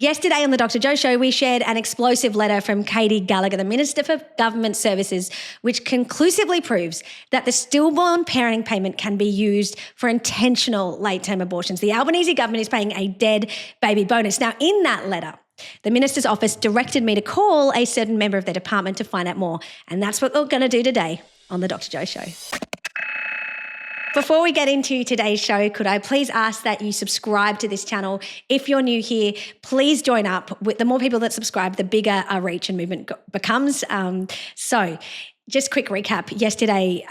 Yesterday on the Dr. Joe Show, we shared an explosive letter from Katie Gallagher, the Minister for Government Services, which conclusively proves that the stillborn parenting payment can be used for intentional late-term abortions. The Albanese government is paying a dead baby bonus. Now, in that letter, the Minister's office directed me to call a certain member of their department to find out more, and that's what we're going to do today on the Dr. Joe Show. Before we get into today's show, could I please ask that you subscribe to this channel? If you're new here, please join up. With the more people that subscribe, the bigger our reach and movement becomes. So just quick recap. Yesterday,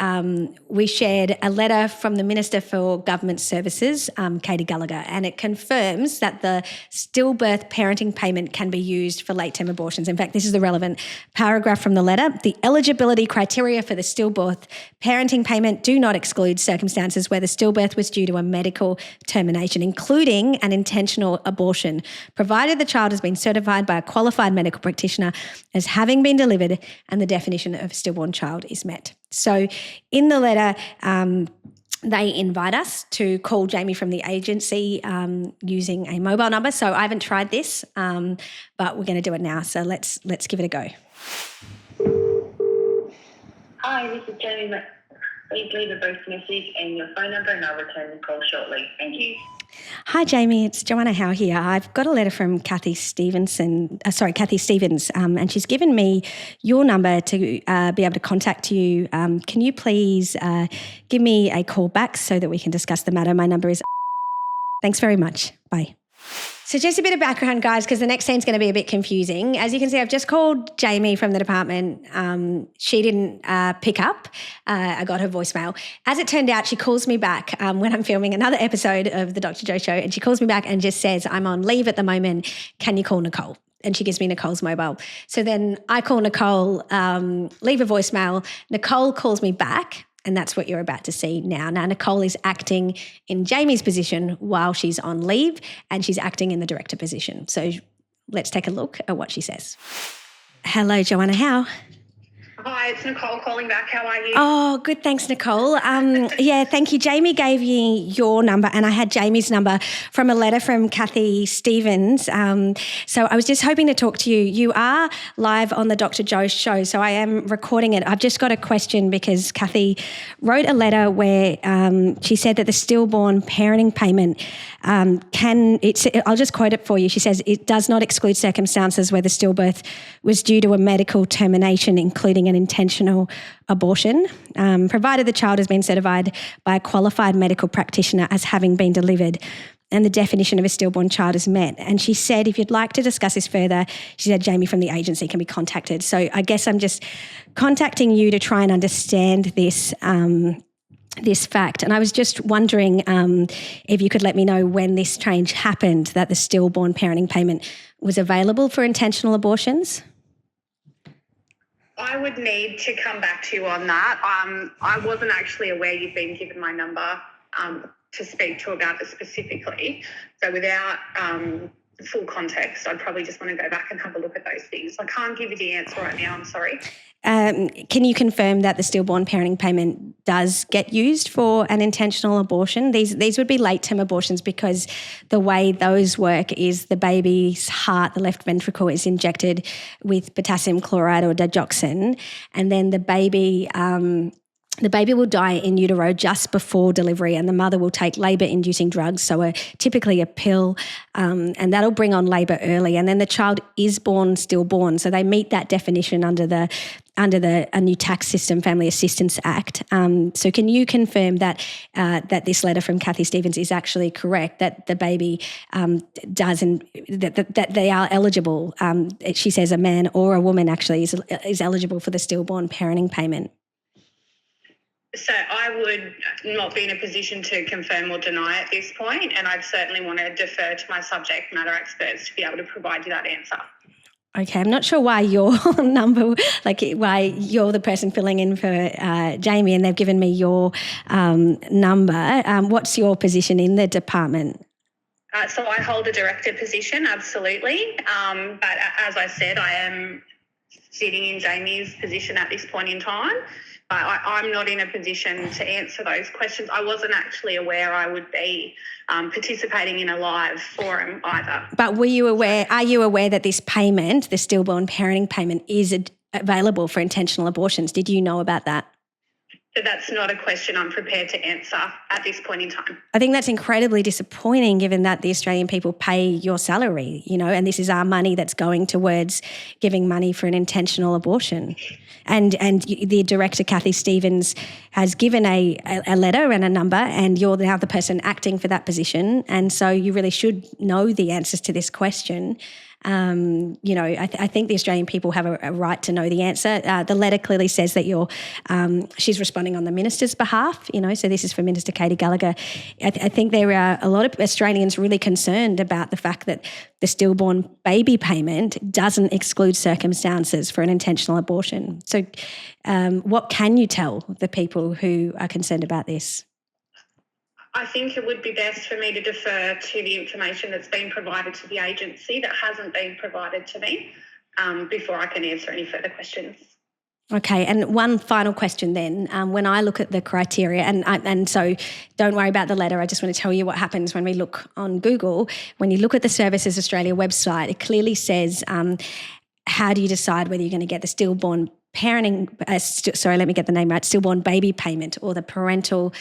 we shared a letter from the Minister for Government Services, Katie Gallagher, and it confirms that the stillbirth parenting payment can be used for late-term abortions. In fact, this is the relevant paragraph from the letter. The eligibility criteria for the stillbirth parenting payment do not exclude circumstances where the stillbirth was due to a medical termination, including an intentional abortion, provided the child has been certified by a qualified medical practitioner as having been delivered and the definition of stillborn child is met. So in the letter, they invite us to call Jamie from the agency using a mobile number. So I haven't tried this, but we're going to do it now. So let's give it a go. Hi, this is Jamie. Please leave a voice message and your phone number and I'll return the call shortly. Thank you. Hi, Jamie. It's Joanna Howe here. I've got a letter from Kathy Stevens, and she's given me your number to be able to contact you. Can you please give me a call back so that we can discuss the matter? My number is... Thanks very much. Bye. So just a bit of background, guys, because the next scene's going to be a bit confusing. As you can see, I've just called Jamie from the department. She didn't pick up. I got her voicemail. As it turned out, she calls me back when I'm filming another episode of the Dr. Joe Show, and she calls me back and just says, I'm on leave at the moment. Can you call Nicole? And she gives me Nicole's mobile. So then I call Nicole, leave a voicemail. Nicole calls me back. And that's what you're about to see now. Now, Nicole is acting in Jamie's position while she's on leave, and she's acting in the director position. So let's take a look at what she says. Hello, Joanna Howe. Hi, it's Nicole calling back. How are you? Oh, good. Thanks, Nicole. Yeah, thank you. Jamie gave me your number, and I had Jamie's number from a letter from Kathy Stevens. So I was just hoping to talk to you. You are live on the Dr. Joe Show, so I am recording it. I've just got a question because Kathy wrote a letter where she said that the stillborn parenting payment I'll just quote it for you. She says, it does not exclude circumstances where the stillbirth was due to a medical termination, including an intentional abortion, provided the child has been certified by a qualified medical practitioner as having been delivered and the definition of a stillborn child is met. And she said, if you'd like to discuss this further, she said, Jamie from the agency can be contacted. So I guess I'm just contacting you to try and understand this fact. And I was just wondering if you could let me know when this change happened, that the stillborn parenting payment was available for intentional abortions. I would need to come back to you on that. I wasn't actually aware you'd been given my number to speak to about it specifically. So without full context, I'd probably just want to go back and have a look at those things. I can't give you the answer right now, I'm sorry. Can you confirm that the stillborn parenting payment does get used for an intentional abortion? These would be late-term abortions because the way those work is the baby's heart, the left ventricle, is injected with potassium chloride or digoxin, and then the baby will die in utero just before delivery, and the mother will take labour-inducing drugs, so typically a pill, and that'll bring on labour early. And then the child is born stillborn, so they meet that definition under a new tax system, Family Assistance Act. So can you confirm that this letter from Kathy Stevens is actually correct, that the baby that they are eligible? She says a man or a woman actually is eligible for the stillborn parenting payment. So I would not be in a position to confirm or deny at this point, and I'd certainly want to defer to my subject matter experts to be able to provide you that answer. Okay, I'm not sure why your number, why you're the person filling in for Jamie, and they've given me your number. What's your position in the department? So I hold a director position, absolutely. But as I said, I am sitting in Jamie's position at this point in time. But I'm not in a position to answer those questions. I wasn't actually aware I would be participating in a live forum either. But are you aware that this payment, the stillborn parenting payment, is available for intentional abortions? Did you know about that? So that's not a question I'm prepared to answer at this point in time. I think that's incredibly disappointing given that the Australian people pay your salary, and this is our money that's going towards giving money for an intentional abortion. And the director, Kathy Stevens, has given a letter and a number, and you're now the person acting for that position. And so you really should know the answers to this question. I think the Australian people have a right to know the answer. The letter clearly says that she's responding on the minister's behalf, so this is for Minister Katie Gallagher. I think there are a lot of Australians really concerned about the fact that the stillborn baby payment doesn't exclude circumstances for an intentional abortion. So what can you tell the people who are concerned about this? I think it would be best for me to defer to the information that's been provided to the agency that hasn't been provided to me before I can answer any further questions. Okay, and one final question then. When I look at the criteria, and so don't worry about the letter, I just want to tell you what happens when we look on Google. When you look at the Services Australia website, it clearly says how do you decide whether you're going to get the stillborn parenting, let me get the name right, stillborn baby payment or the parental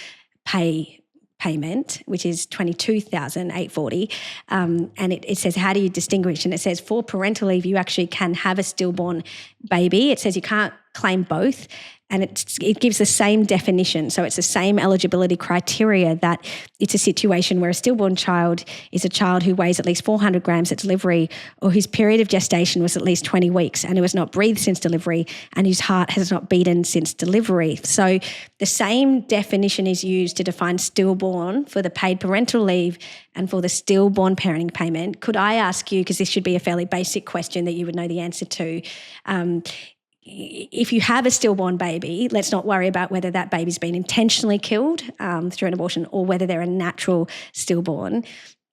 payment, which is $22,840, and it says, how do you distinguish? And it says for parental leave, you actually can have a stillborn baby. It says you can't claim both, and it gives the same definition. So it's the same eligibility criteria, that it's a situation where a stillborn child is a child who weighs at least 400 grams at delivery, or whose period of gestation was at least 20 weeks and who has not breathed since delivery and whose heart has not beaten since delivery. So the same definition is used to define stillborn for the paid parental leave and for the stillborn parenting payment. Could I ask you, because this should be a fairly basic question that you would know the answer to, if you have a stillborn baby, let's not worry about whether that baby's been intentionally killed through an abortion or whether they're a natural stillborn.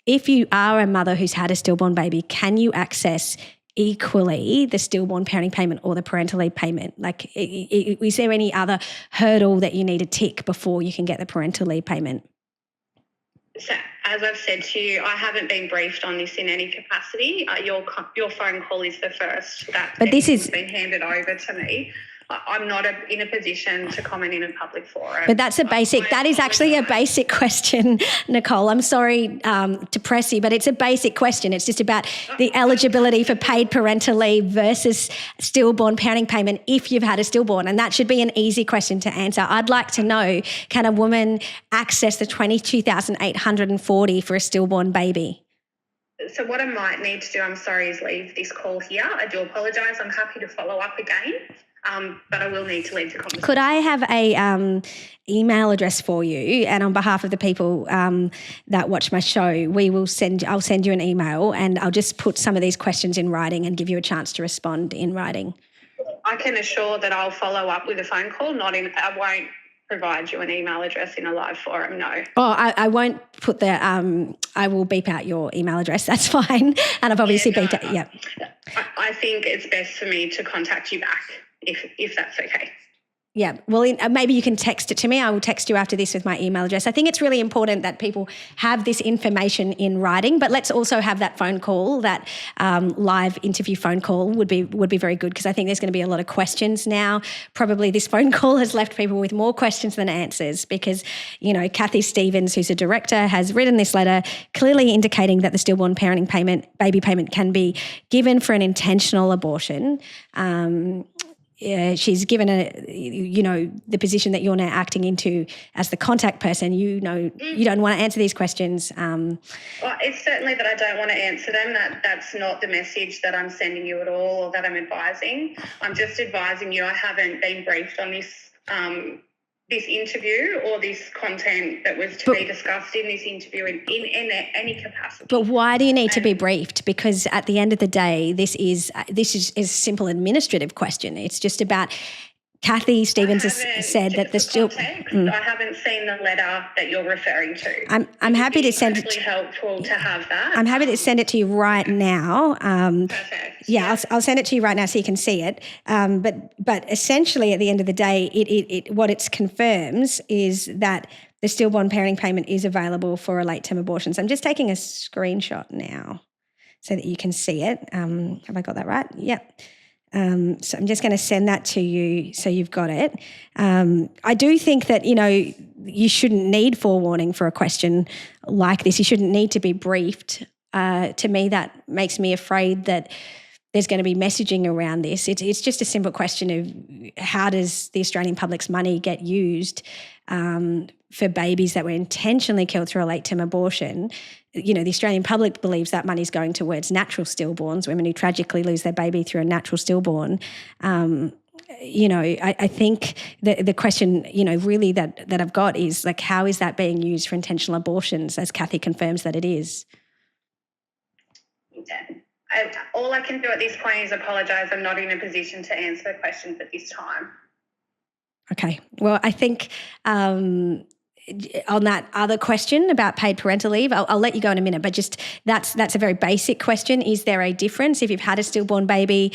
If you are a mother who's had a stillborn baby, can you access equally the stillborn parenting payment or the parental leave payment? Like, is there any other hurdle that you need to tick before you can get the parental leave payment? So, as I've said to you, I haven't been briefed on this in any capacity. Your phone call is the first that has been handed over to me. I'm not in a position to comment in a public forum. But that is actually a basic question, Nicole. I'm sorry to press you, but it's a basic question. It's just about the eligibility for paid parental leave versus stillborn parenting payment if you've had a stillborn. And that should be an easy question to answer. I'd like to know, can a woman access the $22,840 for a stillborn baby? So what I might need to do, I'm sorry, is leave this call here. I do apologise. I'm happy to follow up again. But I will need to leave the conversation. Could I have a email address for you? And on behalf of the people that watch my show, I'll send you an email, and I'll just put some of these questions in writing and give you a chance to respond in writing. I can assure that I'll follow up with a phone call. I won't provide you an email address in a live forum. No. Oh, I won't put I will beep out your email address. That's fine. And I've obviously beeped it. Yeah. I think it's best for me to contact you back. If that's okay. Yeah, well, maybe you can text it to me. I will text you after this with my email address. I think it's really important that people have this information in writing, but let's also have that phone call, that live interview phone call would be very good, because I think there's going to be a lot of questions now. Probably this phone call has left people with more questions than answers, because, Kathy Stevens, who's a director, has written this letter clearly indicating that the stillborn parenting payment, baby payment, can be given for an intentional abortion. She's given the position that you're now acting into as the contact person. You don't want to answer these questions. Well, it's certainly that I don't want to answer them. That's not the message that I'm sending you at all, or that I'm advising. I'm just advising you I haven't been briefed on this interview or this content that was to be discussed in this interview in any capacity. But why do you need to be briefed? Because at the end of the day, this is a simple administrative question. It's just about Kathy Stevens has said that the still. I haven't seen the letter that you're referring to. I'm happy to send it. It's helpful to have that. I'm happy to send it to you right now. Perfect. Yeah, I'll send it to you right now so you can see it. But essentially, at the end of the day, what it confirms is that the stillborn parenting payment is available for a late term abortion. So I'm just taking a screenshot now so that you can see it. Have I got that right? Yep. So I'm just going to send that to you so you've got it. I do think that, you shouldn't need forewarning for a question like this. You shouldn't need to be briefed. To me, that makes me afraid that there's going to be messaging around this. It's just a simple question of how does the Australian public's money get used for babies that were intentionally killed through a late-term abortion. The Australian public believes that money's going towards natural stillborns, women who tragically lose their baby through a natural stillborn. I think the question, really that I've got is like, how is that being used for intentional abortions, as Kathy confirms that it is? All I can do at this point is apologise. I'm not in a position to answer the questions at this time. Okay. Well, I think on that other question about paid parental leave, I'll let you go in a minute, but just that's a very basic question. Is there a difference if you've had a stillborn baby?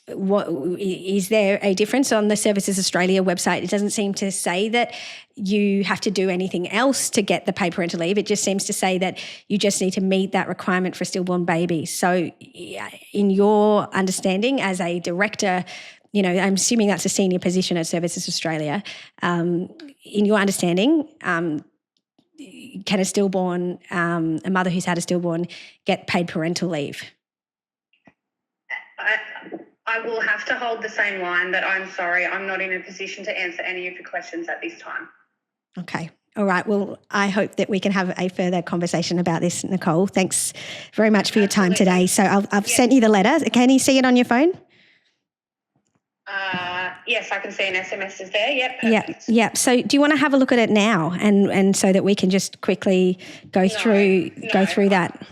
What is there a difference? On the Services Australia website, it doesn't seem to say that you have to do anything else to get the paid parental leave. It just seems to say that you just need to meet that requirement for a stillborn baby. So in your understanding as a director, I'm assuming that's a senior position at Services Australia. In your understanding, can a stillborn, a mother who's had a stillborn, get paid parental leave? I will have to hold the same line that I'm sorry, I'm not in a position to answer any of your questions at this time. Okay. All right. Well, I hope that we can have a further conversation about this, Nicole. Thanks very much for your time today. So I've sent you the letter. Can you see it on your phone? Yes, I can see an SMS is there. Yep, perfect. Yep. So do you want to have a look at it now and so that we can just quickly go through that?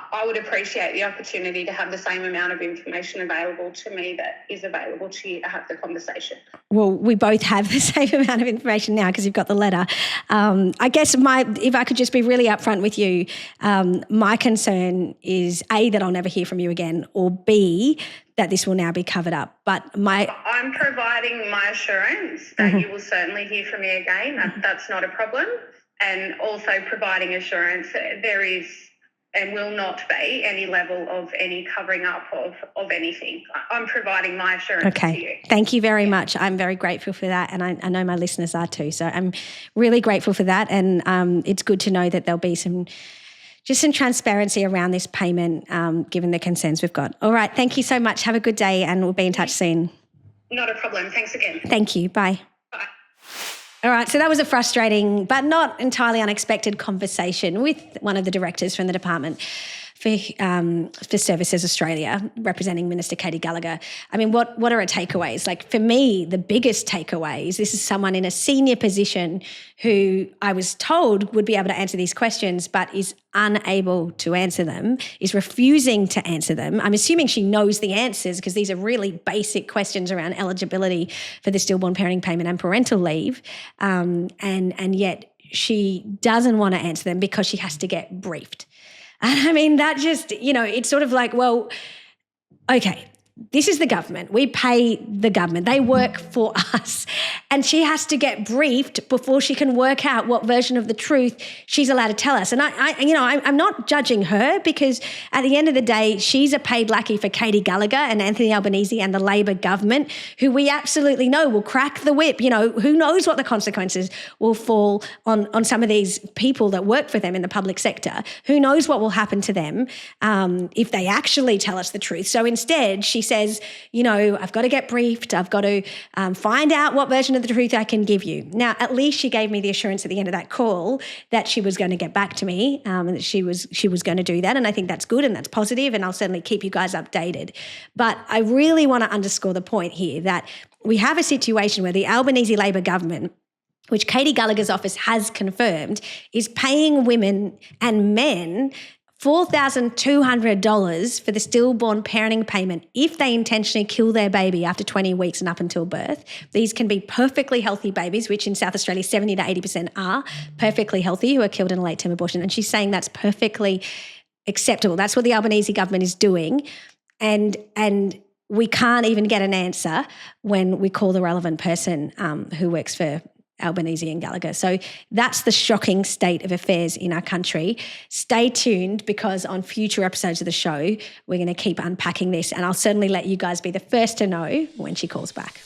I would appreciate the opportunity to have the same amount of information available to me that is available to you to have the conversation. Well, we both have the same amount of information now because you've got the letter. I guess if I could just be really upfront with you, my concern is A, that I'll never hear from you again, or B, that this will now be covered up. But I'm providing my assurance that you will certainly hear from me again. That's not a problem. And also providing assurance that there is and will not be any level of any covering up of anything. I'm providing my assurance to you. Thank you very much. I'm very grateful for that, and I know my listeners are too. So I'm really grateful for that, and it's good to know that there'll be some transparency around this payment, given the concerns we've got. All right. Thank you so much. Have a good day, and we'll be in touch soon. Not a problem. Thanks again. Thank you. Bye. Bye. All right. So that was a frustrating but not entirely unexpected conversation with one of the directors from the department for Services Australia, representing Minister Katie Gallagher. I mean, what are her takeaways? Like, for me, the biggest takeaways, this is someone in a senior position who I was told would be able to answer these questions but is unable to answer them, is refusing to answer them. I'm assuming she knows the answers because these are really basic questions around eligibility for the stillborn parenting payment and parental leave, and yet she doesn't want to answer them because she has to get briefed. And I mean, that just, it's sort of like, well, okay, this is the government. We pay the government. They work for us. And she has to get briefed before she can work out what version of the truth she's allowed to tell us. And I'm not judging her, because at the end of the day, she's a paid lackey for Katie Gallagher and Anthony Albanese and the Labor government, who we absolutely know will crack the whip. Who knows what the consequences will fall on some of these people that work for them in the public sector. Who knows what will happen to them if they actually tell us the truth. So instead, she says, I've got to get briefed. I've got to find out what version of the truth I can give you. Now, at least she gave me the assurance at the end of that call that she was going to get back to me, and that she was going to do that. And I think that's good and that's positive, and I'll certainly keep you guys updated. But I really want to underscore the point here that we have a situation where the Albanese Labor government, which Katie Gallagher's office has confirmed, is paying women and men $4,200 for the stillborn parenting payment if they intentionally kill their baby after 20 weeks and up until birth. These can be perfectly healthy babies, which in South Australia 70 to 80% are perfectly healthy, who are killed in a late-term abortion. And she's saying that's perfectly acceptable. That's what the Albanese government is doing. And we can't even get an answer when we call the relevant person who works for Albanese and Gallagher. So that's the shocking state of affairs in our country. Stay tuned, because on future episodes of the show, we're going to keep unpacking this, and I'll certainly let you guys be the first to know when she calls back.